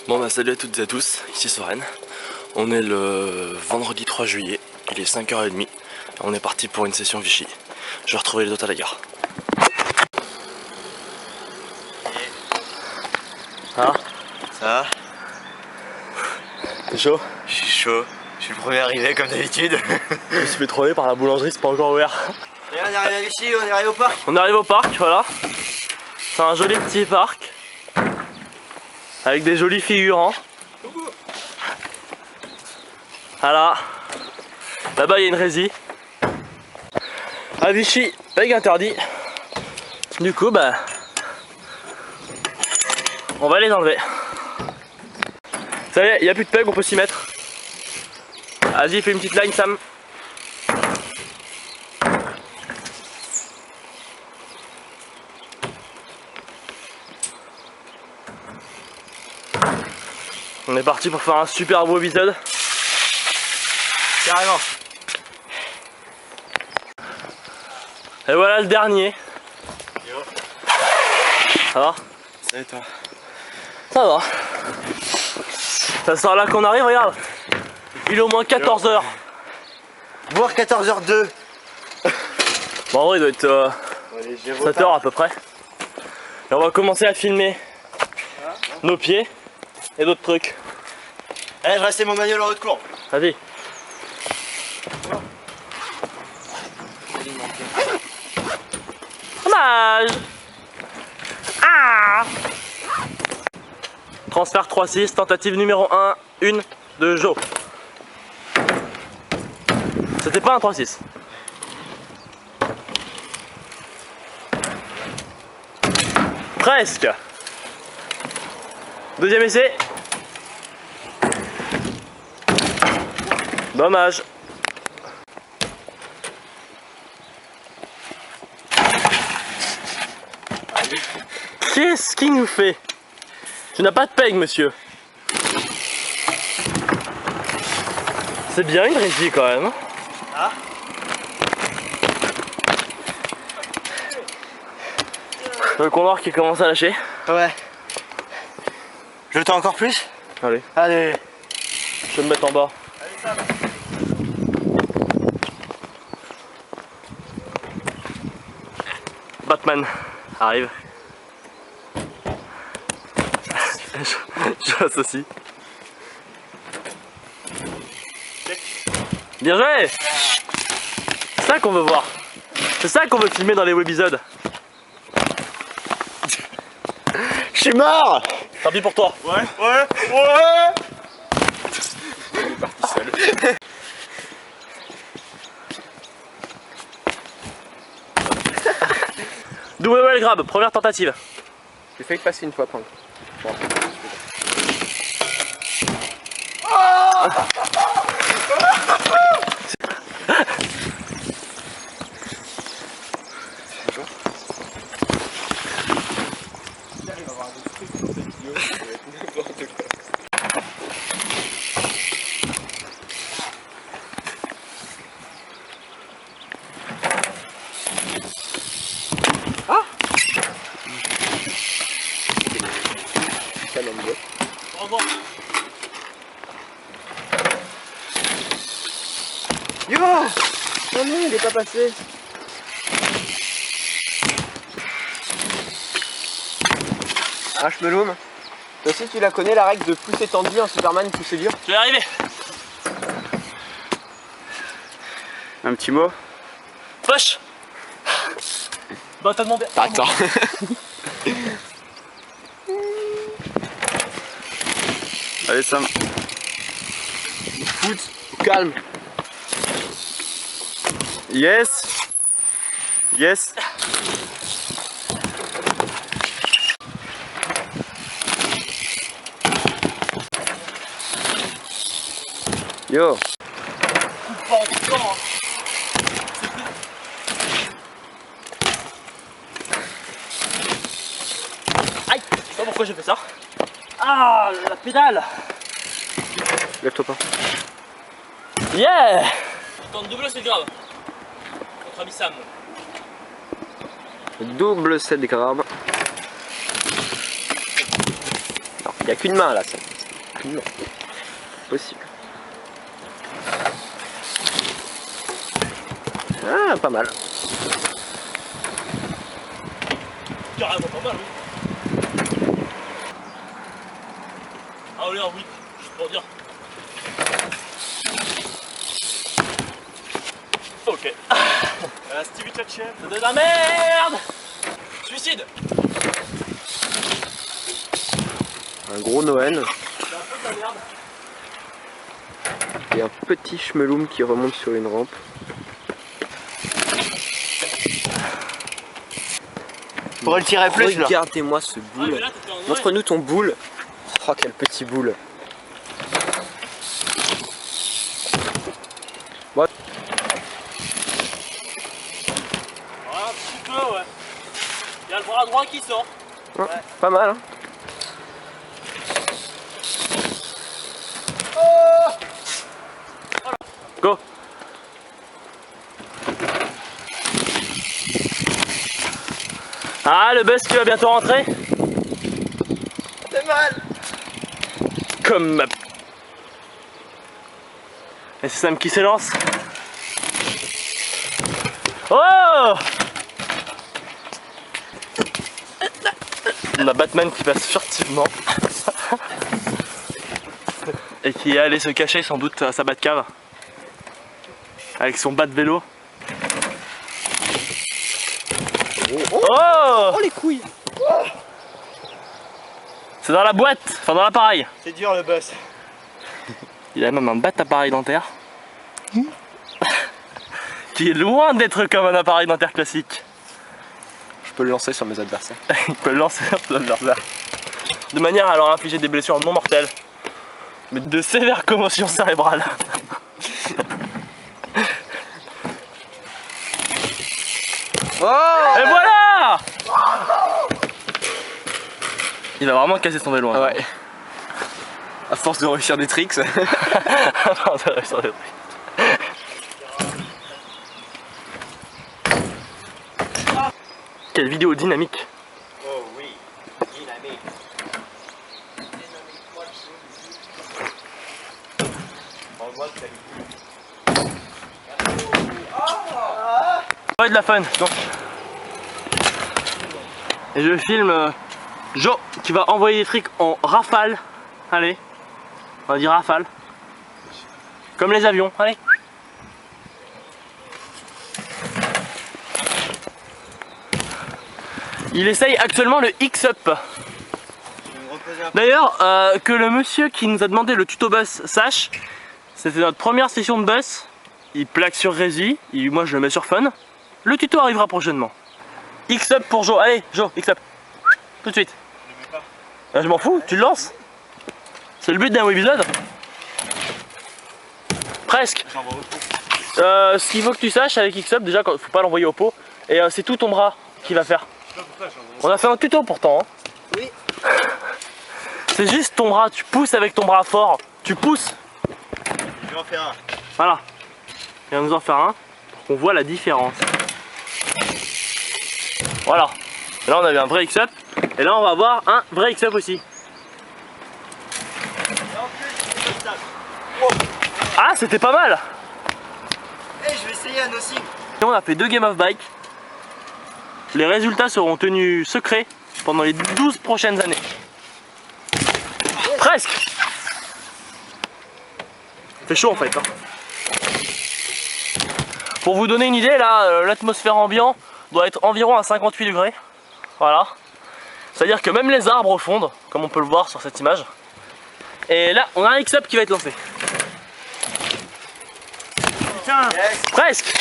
Bon bah salut à toutes et à tous, ici Soren. On est le vendredi 3 juillet, il est 5h30. On est parti pour une session Vichy. Je vais retrouver les autres à la gare. Ah, ça va? t'es chaud? Je suis chaud, je suis le premier arrivé comme d'habitude. Je me suis fait troller par la boulangerie, c'est pas encore ouvert. Et on est arrivé à Vichy, on est arrivé au parc. On arrive au parc, voilà. C'est un joli petit parc. Avec des jolis figurants. Voilà. Là-bas il y a une résie. À Vichy, avec interdit. Du coup bah on va les enlever. Ça y est, il n'y a plus de peg, on peut s'y mettre. Vas-y, fais une petite line Sam. On est parti pour faire un super beau épisode. Carrément. Et voilà le dernier. Yo. Ça va? Salut toi. Ça va. Ça sort là qu'on arrive, regarde. Il est au moins 14h. Voire 14h02. Bon en vrai il doit être 7h à peu près. Et on va commencer à filmer nos pieds et d'autres trucs. Allez, je restais mon manuel en haut de courbe. Vas-y. Dommage. Ah. Transfert 3-6, tentative numéro 1, 1 de Jo. C'était pas un 3-6. Presque. Deuxième essai. Dommage. Qu'est-ce qu'il nous fait? Tu n'as pas de peg, monsieur. C'est bien une régie quand même. Ah. Le condor qui commence à lâcher. Ouais. Je le tends encore plus? Allez, Allez. je vais me mettre en bas. Allez Sam. Batman arrive. Je l'associe. Bien joué! C'est ça qu'on veut voir. C'est ça qu'on veut filmer dans les webisodes. Je suis mort. Tant pis pour toi. Ouais. Double well grab, première tentative. J'ai failli passer une fois, prendre. Bon. Au revoir. Yo. Non, non, il est pas passé. Ashmeloum. Toi aussi, tu la connais, la règle de plus c'est tendu, en Superman, plus c'est dur. Je vais arriver. Un petit mot. Poche. Bah t'as demandé. Attends. Allez, Sam. Foot, calme. Yes. Yes. Yo. Aïe, je sais pas pourquoi j'ai fait ça. Ah, la pédale. Lève-toi pas. Yeah. Tente double, c'est grave. Notre ami Sam. Double 7 grammes. Il n'y a qu'une main là, ça. rapidement. Possible. Ah, pas mal. Carrément pas mal, oui. Ah oui, oui, juste pour dire. Ok. Stevie Tchatchen. C'est de la merde. Suicide. Un gros Noël. C'est un peu de la merde. Et un petit schmeloum qui remonte sur une rampe. Faudrait le tirer plus là. Regardez-moi ce Ah, boule. mais là, t'étais en Noël. Montre-nous ton boule. Oh, quel petit boule. Bon. Ouais, un petit peu, ouais. Il y a le bras droit qui sort. Ouais, pas mal, hein. Go. Ah, le bus qui va bientôt rentrer. C'est mal. Comme ma... Et c'est Sam qui s'élance. Oh! On a Batman qui passe furtivement. Et qui est allé se cacher sans doute à sa Batcave. Avec son bat de vélo. Oh! Oh les couilles. C'est dans la boîte, enfin dans l'appareil. C'est dur le bus. Il a même un bat appareil dentaire. Qui est loin d'être comme un appareil dentaire classique. Je peux le lancer sur mes adversaires. Il peut le lancer sur l'adversaire. De manière à leur infliger des blessures non mortelles, mais de sévères commotions cérébrales. Oh! Et voilà! Il va vraiment casser son vélo. Hein. Ouais. À force de réussir des tricks. Quelle vidéo dynamique. Oh oui, dynamique. Ouais, de la fun. Donc. Et je filme Joe qui va envoyer des tricks en rafale. Allez, on va dire rafale. Comme les avions, allez. Il essaye actuellement le X-Up. D'ailleurs, que le monsieur qui nous a demandé le tuto bus sache, c'était notre première session de bus. Il plaque sur Rési, moi je le mets sur Fun. Le tuto arrivera prochainement. X-Up pour Joe, allez Joe, X-Up. Tout de suite. Je m'en fous, tu le lances. C'est le but d'un épisode. Presque. Ce qu'il faut que tu saches avec X-Up, déjà, faut pas l'envoyer au pot. Et c'est tout ton bras qui va faire. On a fait un tuto pourtant. Hein. Oui. C'est juste ton bras, tu pousses avec ton bras fort. Tu pousses. Je vais en faire un. Voilà. Il va nous en faire un pour qu'on voit la différence. Voilà. Et là on avait un vrai X-Up. Et là on va avoir un vrai X-Up aussi. Ah, c'était pas mal. Et je vais essayer un aussi. On a fait 2 Game of Bike. Les résultats seront tenus secrets pendant les 12 prochaines années. Presque. C'est chaud en fait. Hein. Pour vous donner une idée, là, l'atmosphère ambiante doit être environ à 58 degrés. Voilà. C'est-à-dire que même les arbres fondent, comme on peut le voir sur cette image. Et là, on a un X-Up qui va être lancé. Putain. Yes. Presque.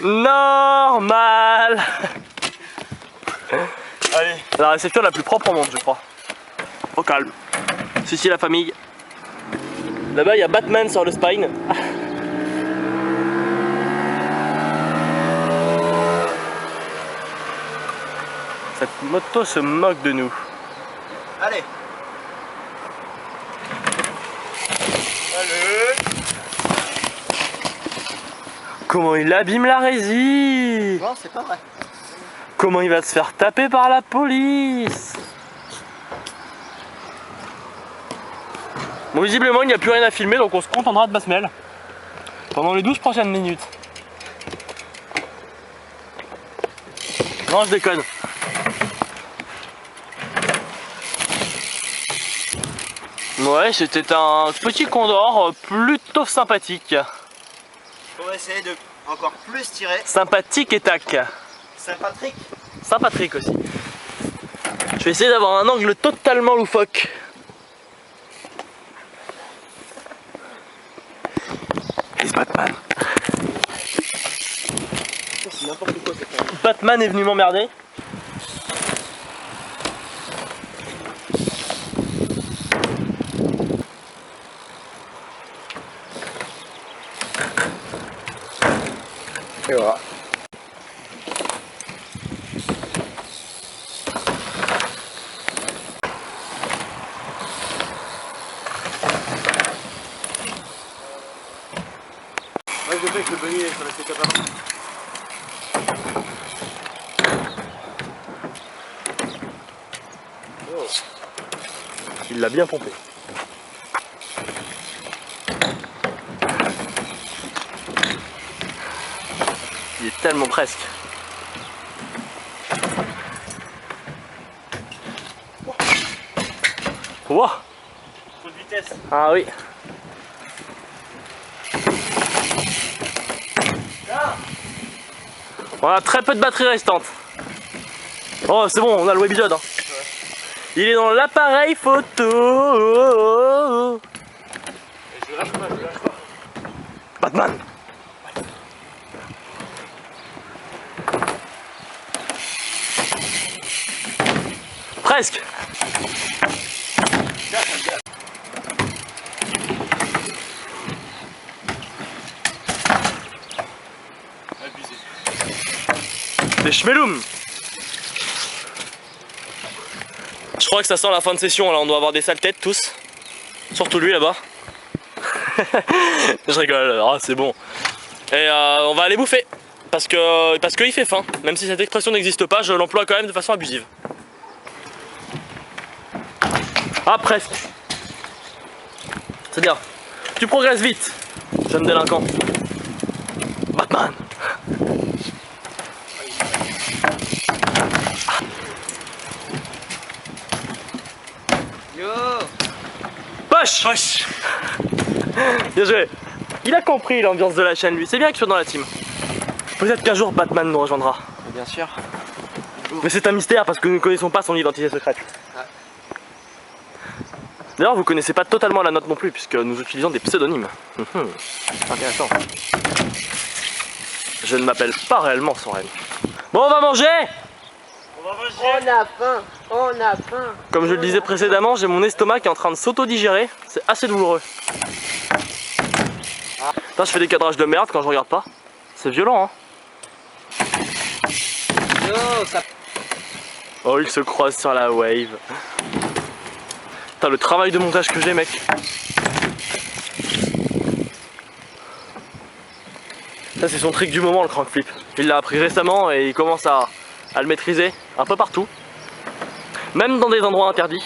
Normal. Allez. La réception la plus propre au monde, je crois. Au calme. Ceci la famille. Là-bas, il y a Batman sur le spine. Cette moto se moque de nous. Allez. Allez. Comment il abîme la résie. Non, c'est pas vrai. Comment il va se faire taper par la police. visiblement il n'y a plus rien à filmer, donc on se contentera de Basmel pendant les 12 prochaines minutes. Non, je déconne. Ouais, c'était un petit condor plutôt sympathique. On va essayer de encore plus tirer. Sympathique et tac. Sympathique. Sympathique aussi. Je vais essayer d'avoir un angle totalement loufoque. Et c'est Batman. C'est n'importe quoi cette année. Batman est venu m'emmerder. Et voilà. Moi je fais que le bunny sur la C80. Il l'a bien pompé. Il est tellement presque. Wow. Trop de vitesse. Ah oui. On a très peu de batterie restante. Oh c'est bon, on a le webisode. Hein. Il est dans l'appareil photo. Je lâche pas, je lâche pas. Batman. Presque. Abusé. Des schmeloum. Je crois que ça sent la fin de session là, on doit avoir des sales têtes tous. Surtout lui là-bas. Je rigole, oh, c'est bon. Et on va aller bouffer. Parce qu'il fait faim. Même si cette expression n'existe pas, je l'emploie quand même de façon abusive. Ah presque. C'est bien. Tu progresses vite, jeune délinquant. Batman. Yo. Poche. Poche. Bien joué. Il a compris l'ambiance de la chaîne lui, c'est bien qu'il soit dans la team. Peut-être qu'un jour Batman nous rejoindra. Bien sûr. Mais c'est un mystère parce que nous ne connaissons pas son identité secrète. Ouais. D'ailleurs vous connaissez pas totalement la nôtre non plus puisque nous utilisons des pseudonymes. Intéressant. Je ne m'appelle pas réellement Soren. Bon on va manger. On va manger. On a faim. On a faim. Comme je le disais précédemment, j'ai mon estomac qui est en train de s'auto-digérer. C'est assez douloureux. Putain, je fais des cadrages de merde quand je regarde pas. C'est violent hein. Yo, ça... Oh il se croise sur la wave. Putain le travail de montage que j'ai mec. Ça c'est son trick du moment le crank flip. Il l'a appris récemment et il commence à le maîtriser un peu partout. Même dans des endroits interdits.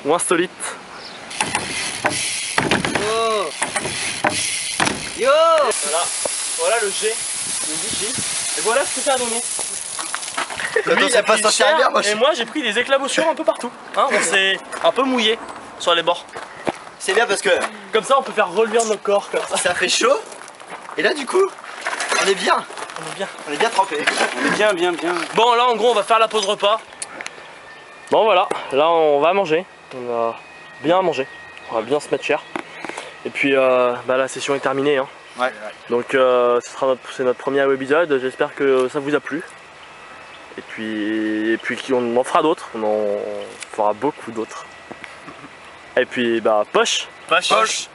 Ou insolites. Yo. Yo. Voilà le jet de Vichy. Et voilà ce que ça a donné. Lui, il a pas s'en servir, moi et moi j'ai pris des éclaboussures un peu partout. Hein, on s'est un peu mouillé sur les bords. C'est bien parce que Comme ça on peut faire relever nos corps comme ça. ça fait chaud. Et là du coup, on est bien. On est bien. On est bien trempé. On est bien. Bon là en gros on va faire la pause repas. Bon voilà, là on va manger. On a bien mangé. On va bien se mettre cher. Et puis la session est terminée. Hein. Ouais. Donc c'est notre premier épisode. J'espère que ça vous a plu. Et puis on en fera d'autres. On en fera beaucoup d'autres. Et puis poche. Poche.